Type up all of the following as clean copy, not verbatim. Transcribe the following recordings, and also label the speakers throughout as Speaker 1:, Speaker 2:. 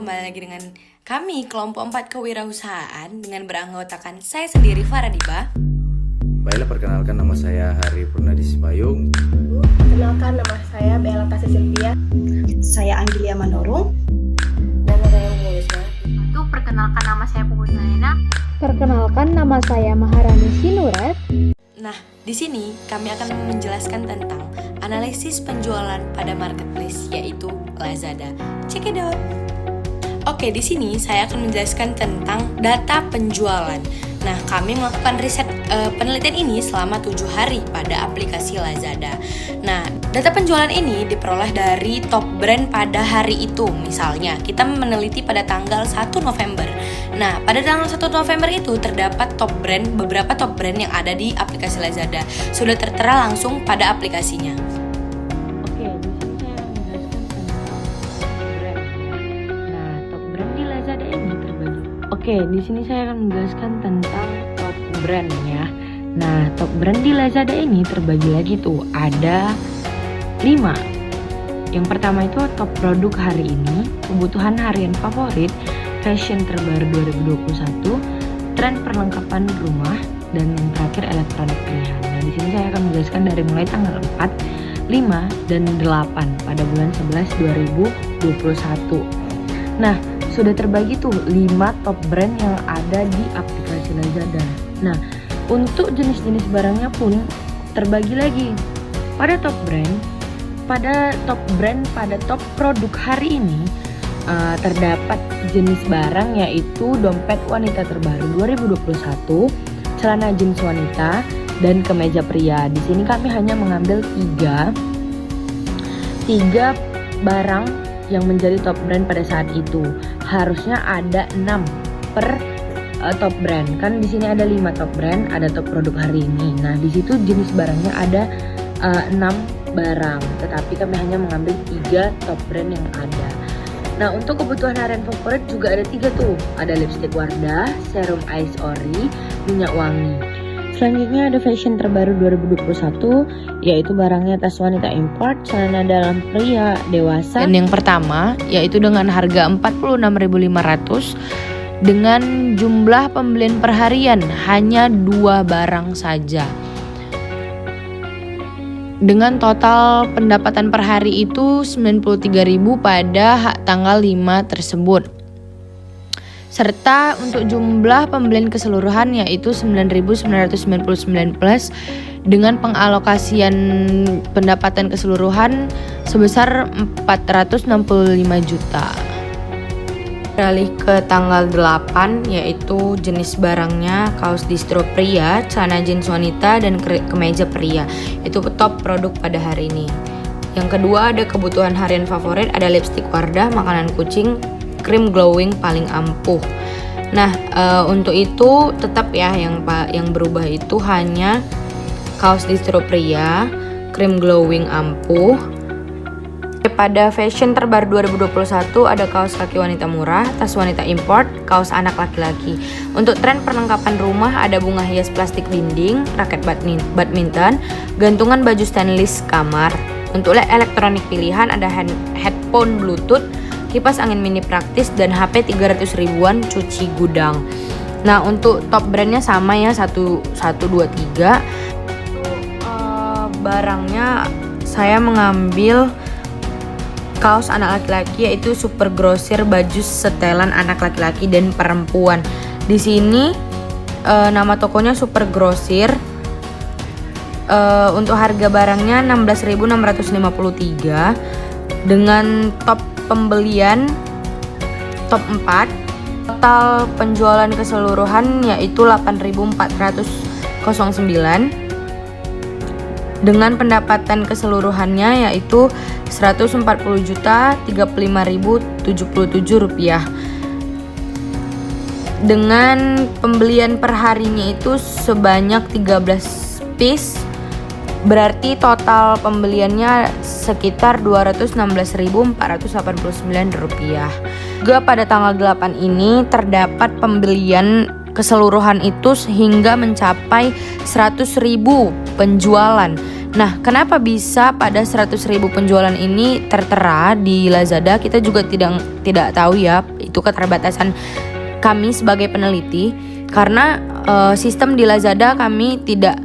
Speaker 1: kembali lagi dengan kami kelompok 4 kewirausahaan dengan beranggotakan saya sendiri Faradiba.
Speaker 2: Baiklah, perkenalkan nama saya Hari Purnadi Sipayung.
Speaker 3: Perkenalkan nama saya Bella Tasya Sylvia.
Speaker 4: Saya Anggelia Manurung.
Speaker 3: Nama saya Mulisma.
Speaker 5: Untuk perkenalkan nama saya Puput Naina.
Speaker 6: Perkenalkan nama saya Maharani Sinuret.
Speaker 1: Nah, di sini kami akan menjelaskan tentang analisis penjualan pada marketplace yaitu Lazada. Check it out. Oke, di sini saya akan menjelaskan tentang data penjualan. Nah, kami melakukan riset penelitian ini selama 7 hari pada aplikasi Lazada. Nah, data penjualan ini diperoleh dari top brand pada hari itu. Misalnya, kita meneliti pada tanggal 1 November. Nah, pada tanggal 1 November itu terdapat beberapa top brand yang ada di aplikasi Lazada. Sudah tertera langsung pada aplikasinya.
Speaker 7: Oke, di sini saya menjelaskan tentang brand. Nah, top brand di Lazada ini terbagi. Oke, di sini saya akan menjelaskan tentang top brand ya. Nah, top brand di Lazada ini terbagi lagi tuh, ada 5. Yang pertama itu top produk hari ini, kebutuhan harian favorit, fashion terbaru 2021, tren perlengkapan rumah, dan yang terakhir elektronik pilihan. Nah, di sini saya akan menjelaskan dari mulai tanggal 4, 5, dan 8 pada bulan 11 2021. Nah, sudah terbagi tuh 5 top brand yang ada di aplikasi Lazada. Nah, untuk jenis-jenis barangnya pun terbagi lagi. Pada top produk hari ini terdapat jenis barang yaitu dompet wanita terbaru 2021, celana jeans wanita, dan kemeja pria. Di sini kami hanya mengambil 3 barang yang menjadi top brand pada saat itu. Harusnya ada 6 per top brand. Kan di sini ada 5 top brand, ada top produk hari ini. Nah, di situ jenis barangnya ada 6 barang, tetapi kami hanya mengambil 3 top brand yang ada. Nah, untuk kebutuhan harian favorit juga ada 3 tuh. Ada lipstick Wardah, serum Ice Ori, minyak wangi. Selanjutnya ada fashion terbaru 2021, yaitu barangnya tas wanita import, celana dalam pria dewasa.
Speaker 1: Dan yang pertama yaitu dengan harga 46.500 dengan jumlah pembelian perharian hanya 2 barang saja. Dengan total pendapatan per hari itu 93.000 pada tanggal 5 tersebut. Serta untuk jumlah pembelian keseluruhan yaitu 9.999 plus dengan pengalokasian pendapatan keseluruhan sebesar 465 juta. Beralih ke tanggal 8 yaitu jenis barangnya kaos distro pria, celana jeans wanita, dan kemeja pria. Itu top produk pada hari ini. Yang kedua ada kebutuhan harian favorit, ada lipstick Wardah, makanan kucing, krim glowing paling ampuh. Nah, untuk itu tetap ya yang berubah itu hanya kaos distro pria, krim glowing ampuh. Pada fashion terbaru 2021 ada kaos kaki wanita murah, tas wanita import, kaos anak laki-laki. Untuk tren perlengkapan rumah ada bunga hias plastik dinding, raket badminton, gantungan baju stainless kamar. Untuk elektronik pilihan ada headphone bluetooth, kipas angin mini praktis, dan HP 300 ribuan cuci gudang. Nah, untuk top brandnya sama ya, 1, 2, 3. Barangnya saya mengambil kaos anak laki-laki yaitu Super Grosir baju setelan anak laki-laki dan perempuan. Di sini nama tokonya Super Grosir. Untuk harga barangnya 16.653 dengan top pembelian top 4. Total penjualan keseluruhan yaitu 8.409 dengan pendapatan keseluruhannya yaitu 140.035.077 rupiah. Dengan pembelian per harinya itu sebanyak 13 piece, berarti total pembeliannya sekitar 216.489 rupiah. Juga pada tanggal 8 ini terdapat pembelian keseluruhan itu hingga mencapai 100.000 penjualan Nah, kenapa bisa pada 100.000 penjualan ini tertera di Lazada? Kita juga tidak tahu ya. Itu keterbatasan kami sebagai peneliti, karena sistem di Lazada kami tidak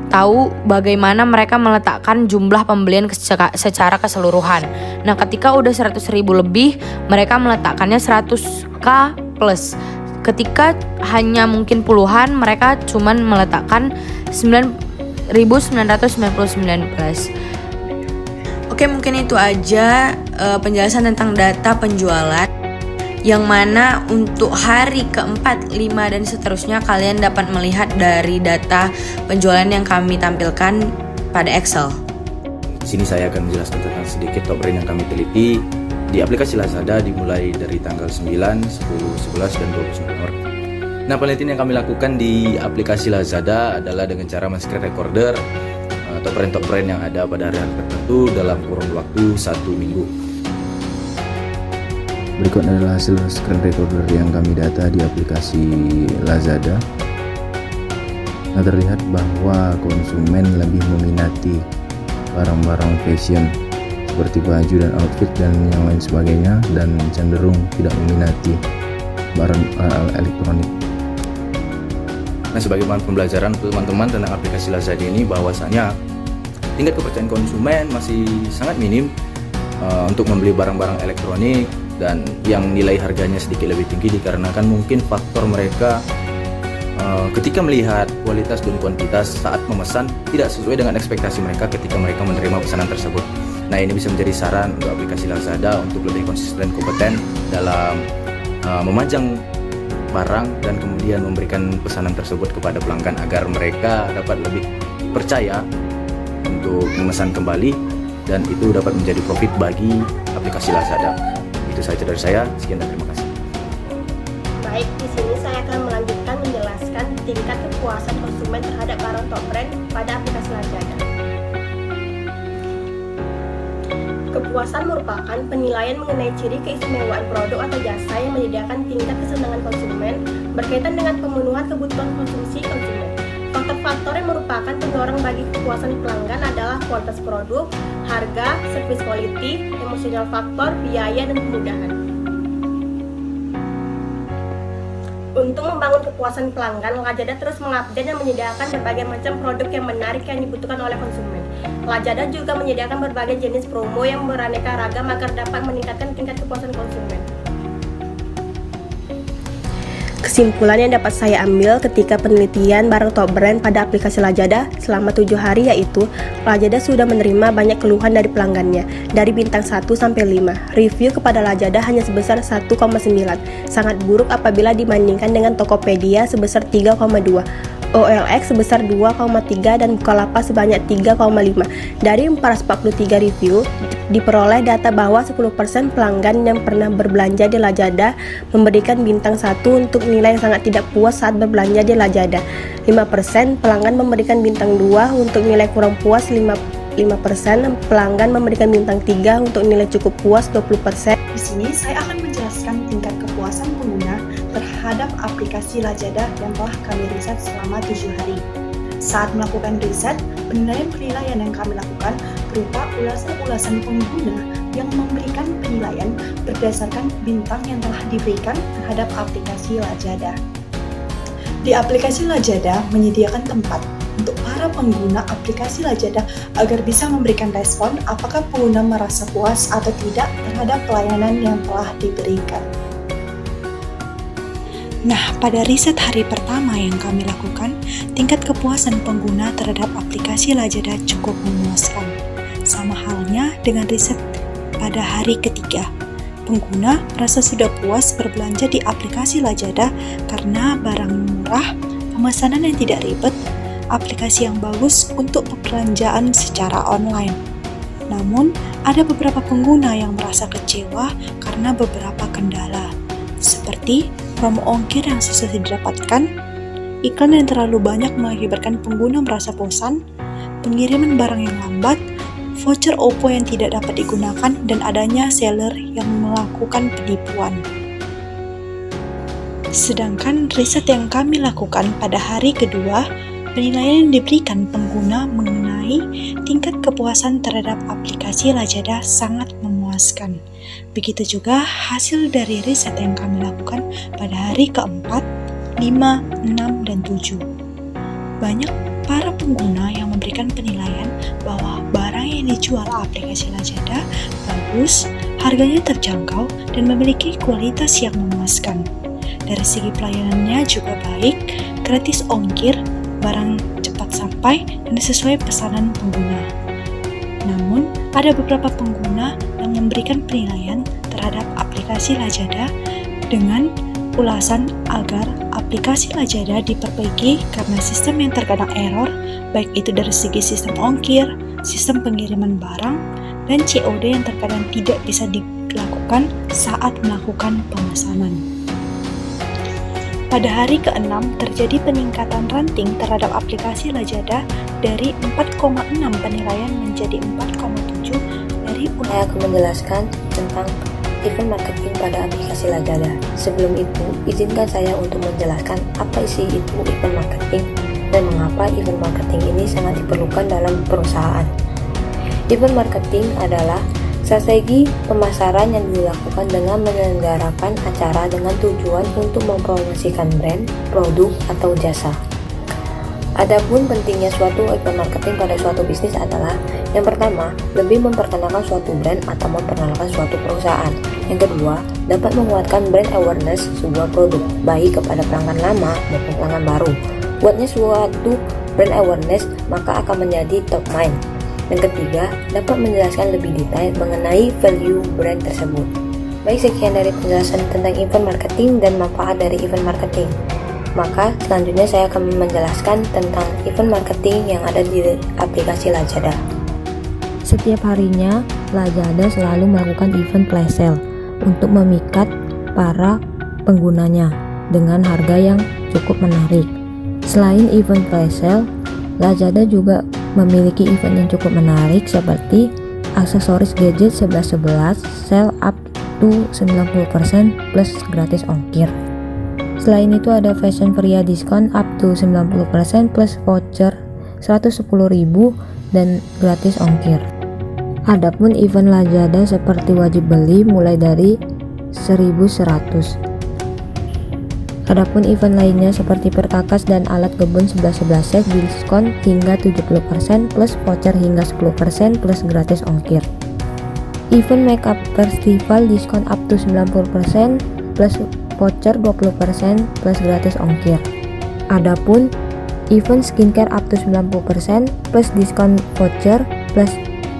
Speaker 1: tahu bagaimana mereka meletakkan jumlah pembelian secara keseluruhan. Nah, ketika udah 100.000 lebih, mereka meletakkannya 100k plus. Ketika hanya mungkin puluhan, mereka cuman meletakkan 9.999 plus. Oke, mungkin itu aja penjelasan tentang data penjualan, yang mana untuk hari keempat, 5 dan seterusnya kalian dapat melihat dari data penjualan yang kami tampilkan pada Excel.
Speaker 2: Di sini saya akan menjelaskan tentang sedikit top brand yang kami teliti di aplikasi Lazada dimulai dari tanggal 9, 10, 11, dan 12 November. Nah, penelitian yang kami lakukan di aplikasi Lazada adalah dengan cara men-screen recorder top brand yang ada pada hari tertentu dalam kurun waktu 1 minggu. Berikut adalah hasil screen recorder yang kami data di aplikasi Lazada. Nah, terlihat bahwa konsumen lebih meminati barang-barang fashion seperti baju dan outfit dan yang lain sebagainya, dan cenderung tidak meminati barang elektronik. Nah, sebagai bahan pembelajaran untuk teman-teman tentang aplikasi Lazada ini, bahwasanya tingkat kepercayaan konsumen masih sangat minim untuk membeli barang-barang elektronik, dan yang nilai harganya sedikit lebih tinggi dikarenakan mungkin faktor mereka ketika melihat kualitas dan kuantitas saat memesan tidak sesuai dengan ekspektasi mereka ketika mereka menerima pesanan tersebut. Nah, ini bisa menjadi saran untuk aplikasi Lazada untuk lebih konsisten dan kompeten dalam memajang barang dan kemudian memberikan pesanan tersebut kepada pelanggan agar mereka dapat lebih percaya untuk memesan kembali, dan itu dapat menjadi profit bagi aplikasi Lazada. Itu saja dari saya, sekian dan terima kasih.
Speaker 3: Baik, di sini saya akan melanjutkan menjelaskan tingkat kepuasan konsumen terhadap barang top brand pada aplikasi Lazada. Kepuasan merupakan penilaian mengenai ciri keistimewaan produk atau jasa yang menyediakan tingkat kesenangan konsumen berkaitan dengan pemenuhan kebutuhan konsumsi konsumen. Faktor-faktor yang merupakan pendorong bagi kepuasan pelanggan adalah kualitas produk, harga, service quality, emotional faktor, biaya, dan kemudahan. Untuk membangun kepuasan pelanggan, Lazada terus mengupdate dan menyediakan berbagai macam produk yang menarik yang dibutuhkan oleh konsumen. Lazada juga menyediakan berbagai jenis promo yang beraneka ragam agar dapat meningkatkan tingkat kepuasan konsumen. Kesimpulan yang dapat saya ambil ketika penelitian barang top brand pada aplikasi Lazada selama 7 hari yaitu Lazada sudah menerima banyak keluhan dari pelanggannya dari bintang 1 sampai 5. Review kepada Lazada hanya sebesar 1,9, sangat buruk apabila dibandingkan dengan Tokopedia sebesar 3,2. OLX sebesar 2,3 dan Bukalapak sebanyak 3,5. Dari 443 review, diperoleh data bahwa 10% pelanggan yang pernah berbelanja di Lazada memberikan bintang 1 untuk nilai yang sangat tidak puas saat berbelanja di Lazada. 5% pelanggan memberikan bintang 2 untuk nilai kurang puas, 5% pelanggan memberikan bintang 3 untuk nilai cukup puas, 20%.
Speaker 4: Di sini saya akan menjelaskan tingkat kepuasan pengguna terhadap aplikasi Lazada yang telah kami riset selama 7 hari. Saat melakukan riset, penilaian yang kami lakukan berupa ulasan-ulasan pengguna yang memberikan penilaian berdasarkan bintang yang telah diberikan terhadap aplikasi Lazada. Di aplikasi Lazada menyediakan tempat untuk para pengguna aplikasi Lazada agar bisa memberikan respon apakah pengguna merasa puas atau tidak terhadap pelayanan yang telah diberikan. Nah, pada riset hari pertama yang kami lakukan, tingkat kepuasan pengguna terhadap aplikasi Lazada cukup memuaskan. Sama halnya dengan riset pada hari ketiga. Pengguna merasa sudah puas berbelanja di aplikasi Lazada karena barang murah, pemesanan yang tidak ribet, aplikasi yang bagus untuk perbelanjaan secara online. Namun, ada beberapa pengguna yang merasa kecewa karena beberapa kendala, seperti promo ongkir yang susah didapatkan, iklan yang terlalu banyak mengakibatkan pengguna merasa bosan, pengiriman barang yang lambat, voucher OPPO yang tidak dapat digunakan, dan adanya seller yang melakukan penipuan. Sedangkan riset yang kami lakukan pada hari kedua Penilaian yang diberikan pengguna mengenai tingkat kepuasan terhadap aplikasi Lazada sangat memuaskan. Begitu juga hasil dari riset yang kami lakukan pada hari keempat, 5, 6, dan 7. Banyak para pengguna yang memberikan penilaian bahwa barang yang dijual aplikasi Lazada bagus, harganya terjangkau, dan memiliki kualitas yang memuaskan. Dari segi pelayanannya juga baik, gratis ongkir, barang cepat sampai, dan sesuai pesanan pengguna. Namun, ada beberapa pengguna yang memberikan penilaian terhadap aplikasi Lazada dengan ulasan agar aplikasi Lazada diperbaiki karena sistem yang terkadang error, baik itu dari segi sistem ongkir, sistem pengiriman barang, dan COD yang terkadang tidak bisa dilakukan saat melakukan pemesanan. Pada hari ke-6 terjadi peningkatan ranting terhadap aplikasi Lazada dari 4,6 penilaian menjadi 4,7 dari
Speaker 8: Saya akan menjelaskan tentang event marketing pada aplikasi Lazada. Sebelum itu, izinkan saya untuk menjelaskan apa isi itu event marketing dan mengapa event marketing ini sangat diperlukan dalam perusahaan. Event marketing adalah strategi pemasaran yang dilakukan dengan menyelenggarakan acara dengan tujuan untuk mempromosikan brand, produk, atau jasa. Adapun pentingnya suatu event marketing pada suatu bisnis adalah yang pertama, lebih memperkenalkan suatu brand atau memperkenalkan suatu perusahaan. Yang kedua, dapat menguatkan brand awareness sebuah produk, baik kepada pelanggan lama maupun pelanggan baru. Buatnya suatu brand awareness, maka akan menjadi top mind. Yang ketiga, dapat menjelaskan lebih detail mengenai value brand tersebut. Baik, sekian dari penjelasan tentang event marketing dan manfaat dari event marketing. Maka selanjutnya saya akan menjelaskan tentang event marketing yang ada di aplikasi Lazada.
Speaker 9: Setiap harinya, Lazada selalu melakukan event flash sale untuk memikat para penggunanya dengan harga yang cukup menarik. Selain event flash sale, Lazada juga memiliki event yang cukup menarik seperti aksesoris gadget 11/11 sale up to 90% plus gratis ongkir. Selain itu ada fashion pria diskon up to 90% plus voucher 110.000 dan gratis ongkir. Adapun event Lazada seperti wajib beli mulai dari 1.100. Adapun event lainnya seperti perkakas dan alat kebun 11/11 set diskon hingga 70% plus voucher hingga 10% plus gratis ongkir. Event makeup festival diskon up to 90% plus voucher 20% plus gratis ongkir. Adapun event skincare up to 90% plus diskon voucher plus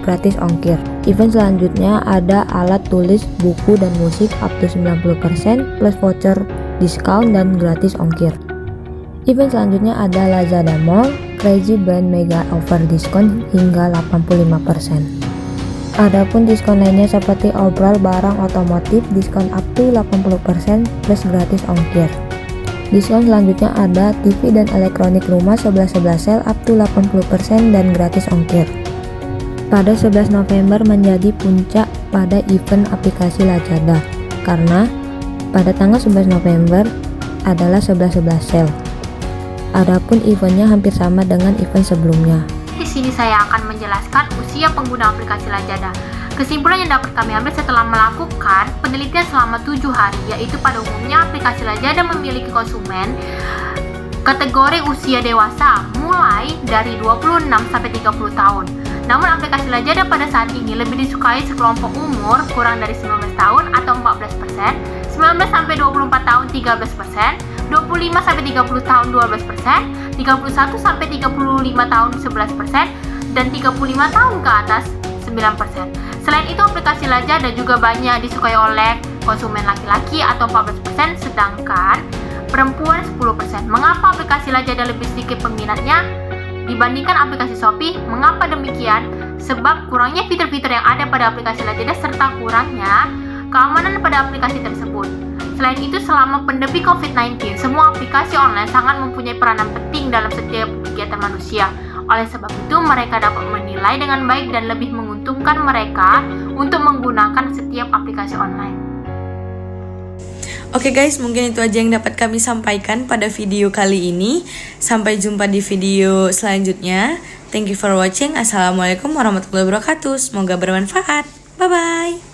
Speaker 9: gratis ongkir. Event selanjutnya ada alat tulis, buku, dan musik up to 90% plus voucher diskon dan gratis ongkir. Event selanjutnya ada Lazada Mall, Crazy Brand Mega Offer diskon hingga 85%. Adapun diskon lainnya seperti obral barang otomotif diskon up to 80% plus gratis ongkir. Diskon selanjutnya ada TV dan elektronik rumah 11/11 sale up to 80% dan gratis ongkir. Pada 11 November menjadi puncak pada event aplikasi Lazada karena pada tanggal 11 November adalah 11/11 sale. Adapun eventnya hampir sama dengan event sebelumnya.
Speaker 5: Di sini saya akan menjelaskan usia pengguna aplikasi Lazada. Kesimpulan yang dapat kami ambil setelah melakukan penelitian selama 7 hari, yaitu pada umumnya aplikasi Lazada memiliki konsumen kategori usia dewasa mulai dari 26 sampai 30 tahun. Namun aplikasi Lazada pada saat ini lebih disukai sekelompok umur kurang dari 19 tahun atau 14%, 19 sampai 24 tahun 13%, 25 sampai 30 tahun 12%, 31 sampai 35 tahun 11%, dan 35 tahun ke atas 9%. Selain itu aplikasi Lazada juga banyak disukai oleh konsumen laki-laki atau 14%, sedangkan perempuan 10%. Mengapa aplikasi Lazada lebih sedikit peminatnya dibandingkan aplikasi Shopee? Mengapa demikian? Sebab kurangnya fitur-fitur yang ada pada aplikasi Lazada serta kurangnya keamanan pada aplikasi tersebut. Selain itu, selama pandemi COVID-19, semua aplikasi online sangat mempunyai peranan penting dalam setiap kegiatan manusia. Oleh sebab itu, mereka dapat menilai dengan baik dan lebih menguntungkan mereka untuk menggunakan setiap aplikasi online.
Speaker 10: Oke guys, mungkin itu aja yang dapat kami sampaikan pada video kali ini. Sampai jumpa di video selanjutnya. Thank you for watching. Assalamualaikum warahmatullahi wabarakatuh. Semoga bermanfaat. Bye-bye.